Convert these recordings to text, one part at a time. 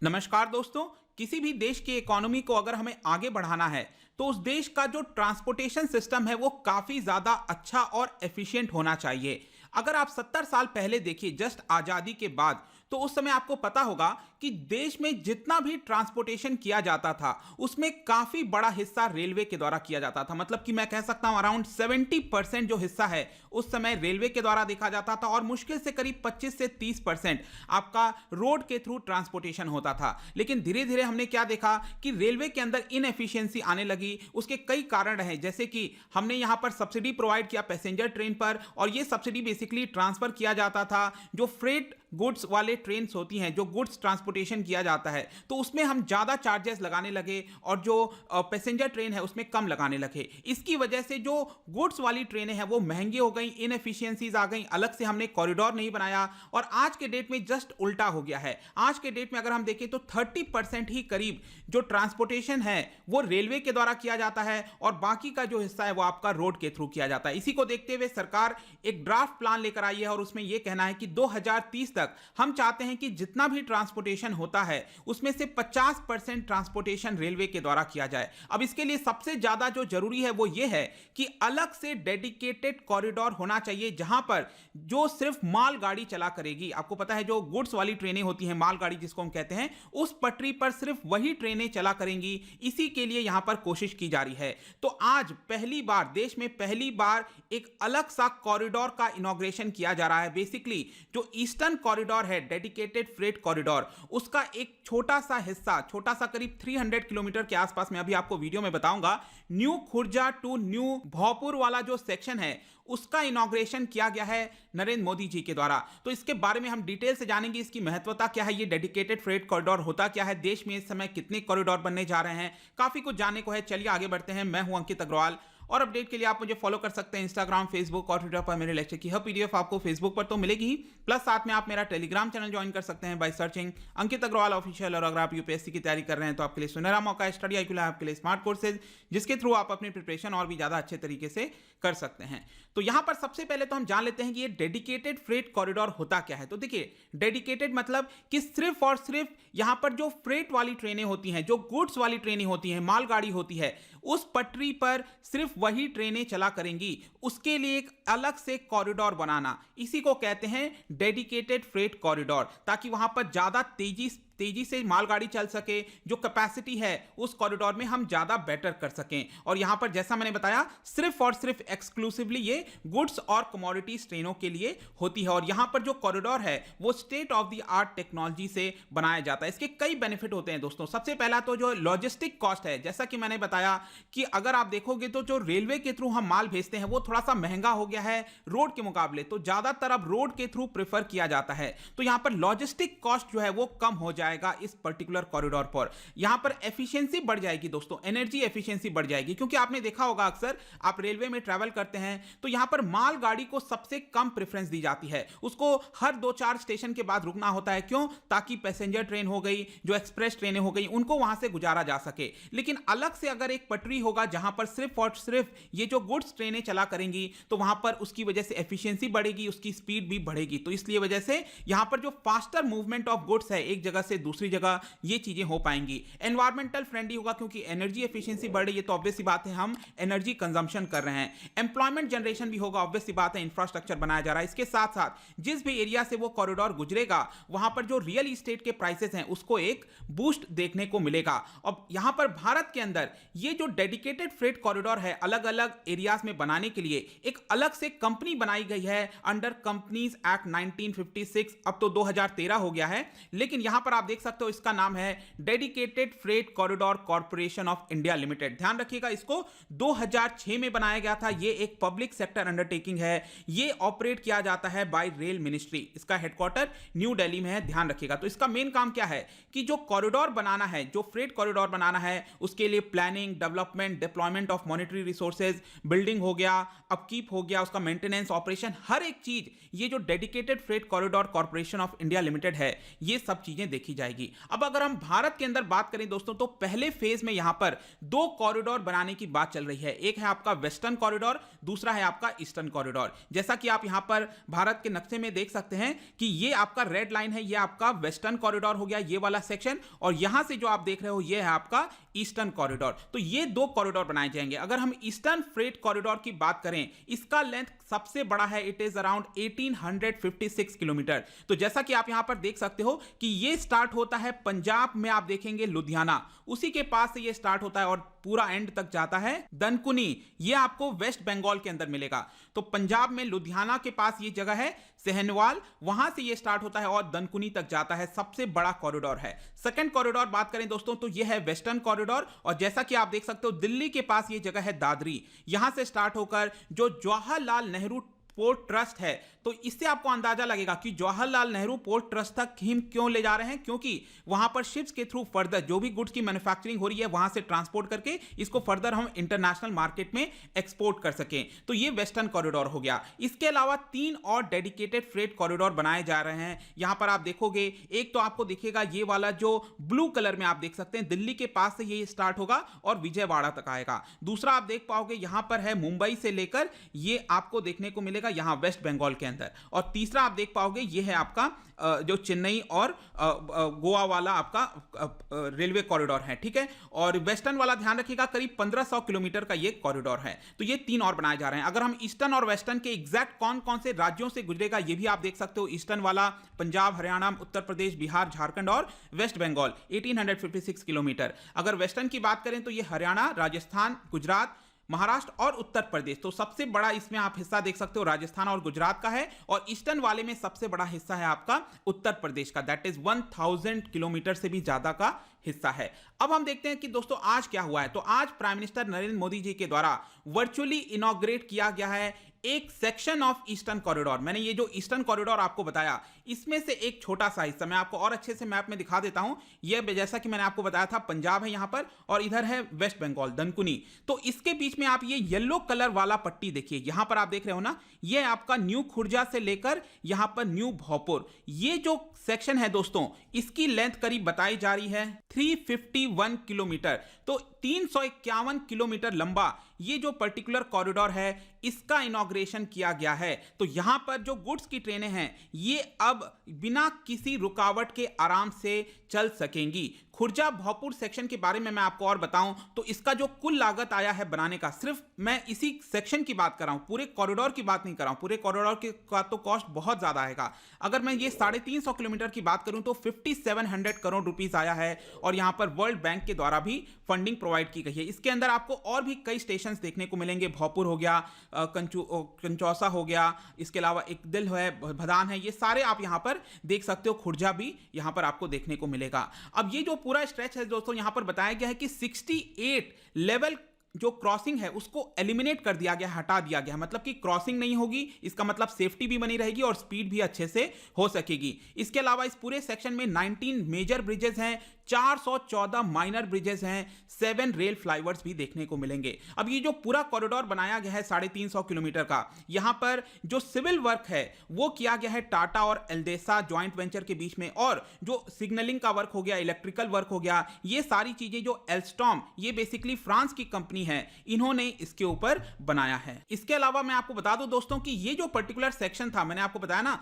नमस्कार दोस्तों। किसी भी देश की इकोनॉमी को अगर हमें आगे बढ़ाना है तो उस देश का जो ट्रांसपोर्टेशन सिस्टम है वो काफी ज्यादा अच्छा और एफिशिएंट होना चाहिए। अगर आप 70 साल पहले देखिए, जस्ट आजादी के बाद, तो उस समय आपको पता होगा कि देश में जितना भी ट्रांसपोर्टेशन किया जाता था उसमें काफी बड़ा हिस्सा रेलवे के द्वारा किया जाता था। मतलब कि मैं कह सकता हूं अराउंड 70% जो हिस्सा है उस समय रेलवे के द्वारा देखा जाता था और मुश्किल से करीब 25 से 30% आपका रोड के थ्रू ट्रांसपोर्टेशन होता था। लेकिन धीरे धीरे हमने क्या देखा कि रेलवे के अंदर इनएफिशिएंसी आने लगी। उसके कई कारण रहे, जैसे कि हमने यहां पर सब्सिडी प्रोवाइड किया पैसेंजर ट्रेन पर, और यह सब्सिडी बेसिकली ट्रांसफर किया जाता था जो फ्रेट गुड्स वाले ट्रेन होती हैं, जो गुड्स ट्रांसपोर्टेशन किया जाता है, तो उसमें हम ज्यादा चार्जेस लगाने लगे और जो पैसेंजर ट्रेन है उसमें कम लगाने लगे। इसकी वजह से जो गुड्स वाली ट्रेनें हैं वो महंगी हो गई, इनएफिशिएंसीज आ गई, अलग से हमने कॉरिडोर नहीं बनाया। और आज के डेट में जस्ट उल्टा हो गया है। आज के डेट में अगर हम देखें तो 30% ही करीब जो ट्रांसपोर्टेशन है वो रेलवे के द्वारा किया जाता है और बाकी का जो हिस्सा है वो आपका रोड के थ्रू किया जाता है। इसी को देखते हुए सरकार एक ड्राफ्ट प्लान लेकर आई है और उसमें यह कहना है कि 2030 तक हम चाहते हैं कि जितना भी ट्रांसपोर्टेशन होता है उसमें से 50% ट्रांसपोर्टेशन रेलवे के द्वारा किया जाए। अब इसके लिए सबसे ज्यादा जो जरूरी है वो ये है कि अलग से डेडिकेटेड कॉरिडोर होना चाहिए जहां पर जो सिर्फ मालगाड़ी चला करेगी। आपको पता है जो गुड्स वाली ट्रेनें होती हैं, मालगाड़ी जिसको हम कहते हैं, उस पटरी पर सिर्फ वही ट्रेनें चला करेंगी। इसी के लिए यहां पर कोशिश की जा रही है। तो आज पहली बार देश में पहली बार एक अलग सा कॉरिडोर का इनॉग्रेशन किया जा रहा है। बेसिकली जो ईस्टर्न कॉरिडोर है, डेडिकेटेड फ्रेट कॉरिडोर, उसका एक छोटा सा हिस्सा, छोटा सा करीब 300 किलोमीटर के आसपास, मैं अभी आपको वीडियो में बताऊंगा, new Khurja to new Bhojpur वाला जो सेक्शन है उसका इनॉग्रेशन किया गया है नरेंद्र मोदी जी के द्वारा। तो इसके बारे में हम डिटेल से जानेंगे, इसकी महत्वता क्या है, ये डेडिकेटेड फ्रेट कॉरिडोर होता क्या है, देश में इस समय कितने कॉरिडोर बनने जा रहे हैं, काफी कुछ जानने को है। चलिए आगे बढ़ते हैं। मैं हूं अंकित अग्रवाल और अपडेट के लिए आप मुझे फॉलो कर सकते हैं इंस्टाग्राम, फेसबुक और ट्विटर पर। मेरे लेक्चर की हर पीडीएफ आपको फेसबुक पर तो मिलेगी ही, प्लस साथ में आप मेरा टेलीग्राम चैनल ज्वाइन कर सकते हैं by searching Ankit Agrawal official. और अगर आप यूपीएससी की तैयारी कर रहे हैं तो आपके लिए सुनहरा मौका है। स्टडी IQ आपके लिए स्मार्ट कोर्सेज, जिसके थ्रू आप अपनी प्रिपरेशन और भी ज्यादा अच्छे तरीके से कर सकते हैं। तो यहां पर सबसे पहले तो हम जान लेते हैं कि ये डेडिकेटेड फ्रेट कॉरिडोर होता क्या है। तो देखिए, डेडिकेटेड मतलब कि सिर्फ और सिर्फ यहां पर जो फ्रेट वाली ट्रेनें होती हैं, जो गुड्स वाली ट्रेनें होती हैं, मालगाड़ी होती है, उस पटरी पर सिर्फ वही ट्रेनें चला करेंगी। उसके लिए एक अलग से कॉरिडोर बनाना, इसी को कहते हैं डेडिकेटेड फ्रेट कॉरिडोर, ताकि वहां पर ज्यादा तेजी से मालगाड़ी चल सके, जो कैपेसिटी है उस कॉरिडोर में हम ज्यादा बेटर कर सकें। और यहां पर जैसा मैंने बताया, सिर्फ और सिर्फ एक्सक्लूसिवली ये गुड्स और कमोडिटीज ट्रेनों के लिए होती है। और यहां पर जो कॉरिडोर है वो state of the art technology से बनाया जाता है। इसके कई बेनिफिट होते हैं दोस्तों। सबसे पहला तो जो लॉजिस्टिक कॉस्ट है, जैसा कि मैंने बताया कि अगर आप देखोगे तो जो रेलवे के थ्रू हम माल भेजते हैं वो थोड़ा सा महंगा हो गया है रोड के मुकाबले, तो ज्यादातर अब रोड के थ्रू प्रेफर किया जाता है। तो यहां पर लॉजिस्टिक कॉस्ट जो है वो कम हो जाए इस पर्टिकुलर कॉरिडोर पर। यहां पर एफिशिएंसी बढ़ जाएगी दोस्तों, एनर्जी एफिशिएंसी बढ़ जाएगी, क्योंकि आपने देखा होगा अक्सर आप रेलवे में ट्रैवल करते हैं तो यहां पर मालगाड़ी को सबसे कम प्रेफरेंस दी जाती है। उसको हर 2-4 स्टेशन के बाद रुकना होता है। क्यों? ताकि पैसेंजर ट्रेन हो गई, जो एक्सप्रेस ट्रेनें हो गई, उनको वहां से गुजारा जा सके। लेकिन अलग से अगर एक पटरी होगा जहां पर सिर्फ और सिर्फ ये जो गुड्स ट्रेनें चला करेंगी, तो वहां पर उसकी वजह से एफिशिएंसी बढ़ेगी, उसकी स्पीड भी बढ़ेगी। तो इसलिए वजह से यहां पर जो फास्टर मूवमेंट ऑफ गुड्स है एक जगह से दूसरी जगह, ये चीजें हो पाएंगी। एनवायरमेंटल फ्रेंडली होगा, क्योंकि एनर्जी एफिशिएंसी बढ़ रही है तो ऑब्वियस सी बात है हम एनर्जी कंजम्पशन कर रहे हैं। एम्प्लॉयमेंट जनरेशन भी होगा, ऑब्वियस सी बात है, इंफ्रास्ट्रक्चर बनाया जा रहा है। इसके साथ साथ जिस भी एरिया से वो कॉरिडोर गुजरेगा वहां पर जो रियल इस्टेट के प्राइसेस हैं उसको एक बूस्ट देखने को मिलेगा। अब यहां पर भारत के अंदर ये जो डेडिकेटेड फ्रेट कॉरिडोर है अलग अलग एरियाज में बनाने के लिए एक अलग से कंपनी बनाई गई है अंडर कंपनीज एक्ट 1956। अब तो 2013 हो गया है, लेकिन यहां पर आप देख सकते हो इसका नाम है dedicated freight corridor corporation of India limited. ध्यान रखिएगा, इसको 2006 में बनाया गया था। यह एक पब्लिक सेक्टर अंडरटेकिंग है। यह ऑपरेट किया जाता है बाय रेल मिनिस्ट्री। इसका हेडक्वार्टर न्यू दिल्ली में है। ध्यान रखिएगा। तो इसका मेन काम क्या है कि जो कॉरिडोर बनाना है, जो फ्रेट कॉरिडोर बनाना है, उसके लिए planning, development, deployment of monetary resources, building हो गया, अपकीप हो गया, उसका मेंटेनेंस, ऑपरेशन, हर एक चीज ये जो dedicated freight corridor corporation of India limited है ये सब चीजें देखिए देखी जाएगी। अब अगर हम भारत के अंदर बात करें दोस्तों, तो पहले फेज में यहां पर दो कॉरिडोर बनाने की बात चल रही है। एक है आपका वेस्टर्न कॉरिडोर, दूसरा है आपका ईस्टर्न कॉरिडोर। जैसा कि आप यहां पर भारत के नक्शे में देख सकते हैं कि ये आपका रेड लाइन है, ये आपका वेस्टर्न कॉरिडोर हो गया, ये वाला सेक्शन, और यहां से जो आप देख रहे हो ये है आपका ईस्टर्न कॉरिडोर। तो ये दो कॉरिडोर बनाए जाएंगे। अगर हम ईस्टर्न फ्रेट कॉरिडोर की बात करें, इसका लेंथ सबसे बड़ा है, इट इज अराउंड 1856 किलोमीटर। तो जैसा कि आप यहां पर देख सकते हो कि ये स्टार्ट होता है पंजाब में, आप देखेंगे लुधियाना, उसी के पास से ये स्टार्ट होता है और पूरा एंड तक जाता है दनकुनी। ये आपको वेस्ट बंगाल के अंदर मिलेगा। तो पंजाब में लुधियाना के पास ये जगह है सहनवाल, वहां से ये स्टार्ट होता है और दनकुनी तक जाता है। सबसे बड़ा कॉरिडोर है। सेकंड कॉरिडोर बात करें दोस्तों, तो ये है वेस्टर्न कॉरिडोर, और जैसा कि आप देख सकते हो दिल्ली के पास ये जगह है दादरी। यहां से स्टार्ट होकर जो जवाहरलाल नेहरू पोर्ट ट्रस्ट है, तो इससे आपको अंदाजा लगेगा कि जवाहरलाल नेहरू पोर्ट ट्रस्ट तक हम क्यों ले जा रहे हैं, क्योंकि वहां पर शिप्स के थ्रू फर्दर जो भी गुड्स की मैन्युफैक्चरिंग हो रही है वहां से ट्रांसपोर्ट करके इसको फर्दर हम इंटरनेशनल मार्केट में एक्सपोर्ट कर सकें। तो ये वेस्टर्न कॉरिडोर हो गया। इसके अलावा 3 और डेडिकेटेड फ्रेट कॉरिडोर बनाए जा रहे हैं। यहां पर आप देखोगे, एक तो आपको दिखेगा ये वाला जो ब्लू कलर में आप देख सकते हैं, दिल्ली के पास से ये स्टार्ट होगा और विजयवाड़ा तक आएगा। दूसरा आप देख पाओगे यहां पर है मुंबई से लेकर, ये आपको देखने को मिलेगा यहां वेस्ट बंगाल के अंदर। और तीसरा आप देख पाओगे ये है आपका जो चेन्नई और गोवा वाला आपका रेलवे कॉरिडोर है, ठीक है। और वेस्टर्न वाला ध्यान रखिएगा, करीब 1500 किलोमीटर का ये कॉरिडोर है। तो ये 3 और बनाए जा रहे हैं। अगर हम ईस्टर्न और वेस्टर्न के एग्जैक्ट कौन कौन से राज्यों से गुजरेगा ये भी आप देख सकते हो। ईस्टर्न वाला पंजाब, हरियाणा, उत्तर प्रदेश, बिहार, झारखंड और वेस्ट बंगाल 1856 किलोमीटर। अगर वेस्टर्न की बात करें तो ये हरियाणा, राजस्थान, गुजरात, महाराष्ट्र और उत्तर प्रदेश। तो सबसे बड़ा इसमें आप हिस्सा देख सकते हो राजस्थान और गुजरात का है, और ईस्टर्न वाले में सबसे बड़ा हिस्सा है आपका उत्तर प्रदेश का, दैट इज 1000 किलोमीटर से भी ज्यादा का हिस्सा है। अब हम देखते हैं कि दोस्तों आज क्या हुआ है। तो आज प्राइम मिनिस्टर नरेंद्र मोदी जी के द्वारा वर्चुअली इनॉग्रेट किया गया है एक सेक्शन ऑफ ईस्टर्न कॉरिडोर। मैंने ये जो ईस्टर्न कॉरिडोर आपको बताया, इसमें से एक छोटा सा हिस्सा मैं आपको और अच्छे से मैप में दिखा देता हूं। ये जैसा कि मैंने आपको बताया था, पंजाब है यहां पर और इधर है वेस्ट बंगाल, दनकुनी। तो इसके बीच में आप ये येलो कलर वाला पट्टी देखिए, यहां पर आप देख रहे हो ना, ये आपका न्यू खुर्जा से लेकर यहां पर न्यू भोजपुर, ये जो सेक्शन है दोस्तों, इसकी लेंथ करीब बताई जा रही है 351 किलोमीटर। तो 351 किलोमीटर लंबा ये जो पर्टिकुलर कॉरिडोर है, इसका इनॉग्रेशन किया गया है। तो यहां पर जो गुड्स की ट्रेनें हैं ये अब बिना किसी रुकावट के आराम से चल सकेंगी। खुर्जा भोजपुर सेक्शन के बारे में मैं आपको और बताऊं तो इसका जो कुल लागत आया है बनाने का, सिर्फ मैं इसी सेक्शन की बात कर रहा हूं, पूरे कॉरिडोर की बात नहीं कर रहा हूं। पूरे कॉरिडोर का तो कॉस्ट बहुत ज्यादा आएगा। अगर मैं ये 350 किलोमीटर की बात करूं तो 5700 करोड़ रुपीस आया है, और यहां पर वर्ल्ड बैंक के द्वारा भी फंडिंग प्रोवाइड की गई है। इसके अंदर आपको और भी कई स्टेशन देखने को मिलेंगे, भोजपुर हो गया, कंचौसा हो गया, इसके अलावा एक दिल है, भदान है, ये सारे आप यहां पर देख सकते हो। खुर्जा भी यहां पर आपको देखने को मिलेगा। अब ये जो पूरा स्ट्रेच है दोस्तों, यहां पर बताया गया है कि 68 लेवल जो क्रॉसिंग है उसको एलिमिनेट कर दिया गया, हटा दिया गया। मतलब कि क्रॉसिंग नहीं होगी, इसका मतलब सेफ्टी भी बनी रहेगी और स्पीड भी अच्छे से हो सकेगी। इसके अलावा इस पूरे सेक्शन में 19 मेजर ब्रिजेस हैं, 414 माइनर ब्रिजेस हैं, 7 रेल फ्लाईओवर्स भी देखने को मिलेंगे। अब ये जो पूरा कॉरिडोर बनाया गया है 350 किलोमीटर का, यहां पर जो सिविल वर्क है वो किया गया है टाटा और एल्डेसा जॉइंट वेंचर के बीच में, और जो सिग्नलिंग का वर्क हो गया, इलेक्ट्रिकल वर्क हो गया, ये सारी चीजें जो एल्स्टॉम, ये बेसिकली फ्रांस की कंपनी है, इन्होंने इसके ऊपर बनाया है। इसके अलावा मैं आपको बता दूं दोस्तों कि ये जो पर्टिकुलर सेक्शन था, मैंने आपको बताया ना,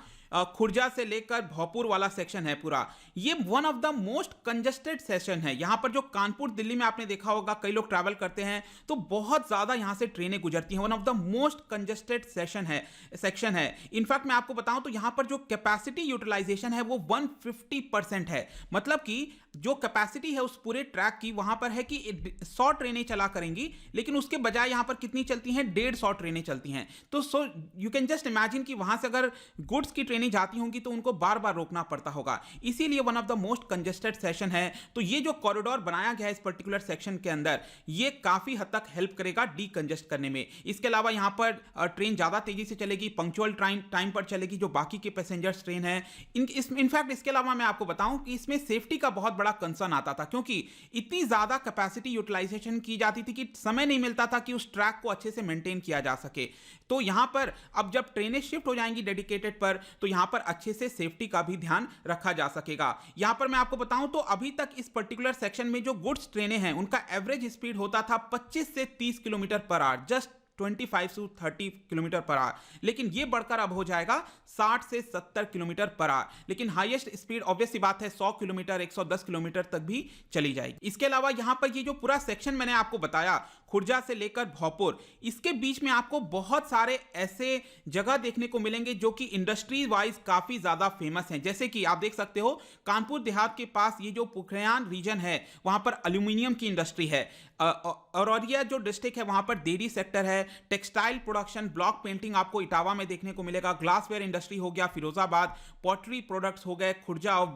खुर्जा से लेकर भोजपुर वाला सेक्शन है पूरा, ये one of the most congested section है। यहां पर जो कानपुर दिल्ली में आपने देखा होगा, कई लोग ट्रैवल करते हैं तो बहुत ज्यादा यहां से ट्रेनें गुजरती हैं। One of the most congested section है। इनफैक्ट मैं आपको बताऊं तो यहां पर जो कैपेसिटी यूटिलाइजेशन है वो 150% है। मतलब कि जो कैपेसिटी है उस पूरे ट्रैक की, वहां पर है कि 100 ट्रेनें चला करेंगी, लेकिन उसके बजाय यहां पर कितनी चलती हैं, 150 ट्रेनें चलती हैं। तो so you can just imagine कि वहां से अगर गुड्स की ट्रेनें जाती होंगी तो उनको बार बार रोकना पड़ता होगा। इसीलिए one of the most congested session है। हैं, तो ये जो कॉरिडोर बनाया गया है इस पर्टिकुलर सेक्शन के अंदर, ये काफी हद तक हेल्प करेगा डीकंजेस्ट करने में। इसके अलावा यहाँ पर ट्रेन ज्यादा तेजी से चलेगी, पंक्चुअल टाइम पर चलेगी जो बाकी के पैसेंजर्स ट्रेन है। इनफैक्ट इसके अलावा मैं आपको बताऊं कि इसमें सेफ्टी का बहुत बड़ा कंसर्न आता था, क्योंकि इतनी ज्यादा कैपेसिटी यूटिलाइजेशन की जाती थी कि समय नहीं मिलता था कि उस ट्रैक को अच्छे से मेंटेन किया जा सके। तो यहां पर अब जब ट्रेनें शिफ्ट हो जाएंगी डेडिकेटेड पर, तो यहां पर अच्छे से सेफ्टी का भी ध्यान रखा जा सकेगा। यहां पर मैं आपको बताऊं तो अभी तक इस पर्टिकुलर सेक्शन में जो गुड्स ट्रेनें हैं उनका एवरेज स्पीड होता था 25 से 30 किलोमीटर पर आवर, जस्ट 25 से 30 किलोमीटर पर आवर, लेकिन ये बढ़कर अब हो जाएगा 60 से 70 किलोमीटर पर आवर। लेकिन हाईएस्ट स्पीड ऑब्वियस सी बात है 100 किलोमीटर 110 किलोमीटर तक भी चली जाएगी। इसके अलावा यहां पर ये जो पूरा सेक्शन मैंने आपको बताया खुर्जा से लेकर भोजपुर, इसके बीच में आपको बहुत सारे ऐसे जगह देखने को मिलेंगे जो कि इंडस्ट्री वाइज काफी ज्यादा फेमस हैं। जैसे कि आप देख सकते हो कानपुर देहात के पास ये जो पुखरयान रीजन है वहां पर एल्यूमिनियम की इंडस्ट्री है। औरैया जो डिस्ट्रिक्ट है वहां पर डेयरी सेक्टर है, टेक्सटाइल प्रोडक्शन, ब्लॉक पेंटिंग आपको इटावा में देखने को मिलेगा, ग्लासवेयर इंडस्ट्री हो गया फिरोजाबाद, पॉटरी प्रोडक्ट्स हो गए खुर्जा और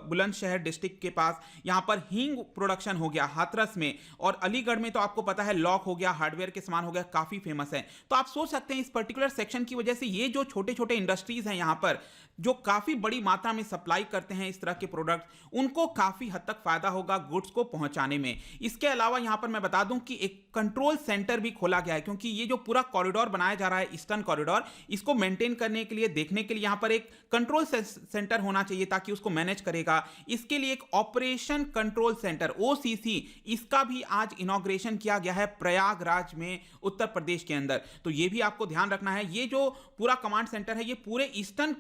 बुलंदशहर डिस्ट्रिक्ट के पास, यहां पर हींग प्रोडक्शन हो गया हाथरस में, और अलीगढ़ में तो आपको पता है लॉक हो गया, हार्डवेयर के सामान हो गया, काफी फेमस है। तो आप सोच सकते हैं इस पर्टिकुलर सेक्शन की वजह से ये जो छोटे छोटे इंडस्ट्रीज हैं यहां पर जो काफी बड़ी मात्रा में सप्लाई करते हैं इस तरह के प्रोडक्ट, उनको काफी हद तक फायदा होगा गुड्स को पहुंचाने में। इसके अलावा यहां पर मैं बता दूं कि एक कंट्रोल सेंटर भी खोला गया है, क्योंकि ये जो पूरा कॉरिडोर बनाया जा रहा है ईस्टर्न कॉरिडोर, इसको मेंटेन करने के लिए, देखने के लिए यहां पर एक कंट्रोल सेंटर होना चाहिए ताकि उसको मैनेज करेगा। इसके लिए एक ऑपरेशन कंट्रोल सेंटर ओसीसी, इसका भी आज इनॉग्रेशन किया गया है प्रयागराज में उत्तर प्रदेश के अंदर। तो ये भी आपको ध्यान रखना है, ये जो पूरा कमांड सेंटर है ये पूरे ईस्टर्न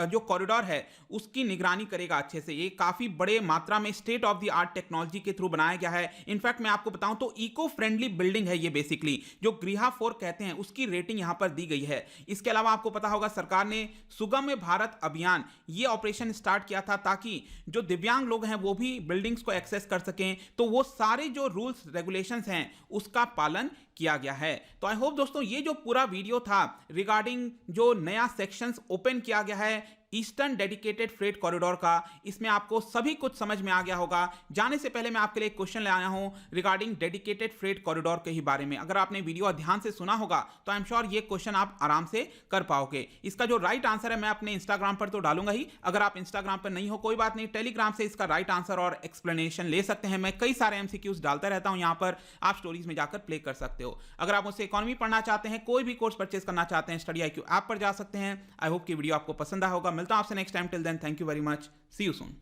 जो कॉरिडोर है उसकी निगरानी करेगा अच्छे से। ये काफी बड़े मात्रा में state of the art technology के थ्रू बनाया गया है। इनफैक्ट मैं आपको बताऊं तो इको फ्रेंडली बिल्डिंग है ये, बेसिकली जो गृहा 4 कहते हैं उसकी रेटिंग यहां पर दी गई है। इसके अलावा आपको पता होगा सरकार ने सुगम्य भारत अभियान ये ऑपरेशन स्टार्ट किया था ताकि जो दिव्यांग लोग हैं वो भी बिल्डिंग्स को एक्सेस कर सकें, तो वो सारे जो रूल्स रेगुलेशंस हैं उसका पालन किया गया है। तो आई होप दोस्तों ये जो पूरा वीडियो था रिगार्डिंग जो नया सेक्शंस ओपन किया गया है ईस्टर्न डेडिकेटेड फ्रेट कॉरिडोर का, इसमें आपको सभी कुछ समझ में आ गया होगा। जाने से पहले मैं आपके लिए एक क्वेश्चन ले आया हूं रिगार्डिंग डेडिकेटेड फ्रेट कॉरिडोर के ही बारे में। अगर आपने वीडियो ध्यान से सुना होगा तो आई एम श्योर ये क्वेश्चन आप आराम से कर पाओगे। इसका जो राइट आंसर है मैं अपने इंस्टाग्राम पर तो डालूंगा ही, अगर आप इंस्टाग्राम पर नहीं हो कोई बात नहीं, टेलीग्राम से इसका राइट आंसर और एक्सप्लेनेशन ले सकते हैं। मैं कई सारे एमसीक्यूज डालता रहता हूं, यहां पर आप स्टोरीज में जाकर प्ले कर सकते हो। अगर आप मुझसे इकोनॉमी पढ़ना चाहते हैं, कोई भी कोर्स परचेस करना चाहते हैं, स्टडी IQ ऐप पर जा सकते हैं। आई होप कि वीडियो आपको पसंद आया होगा। मिलता हूं आपसे next time, till then thank you very much, see you soon.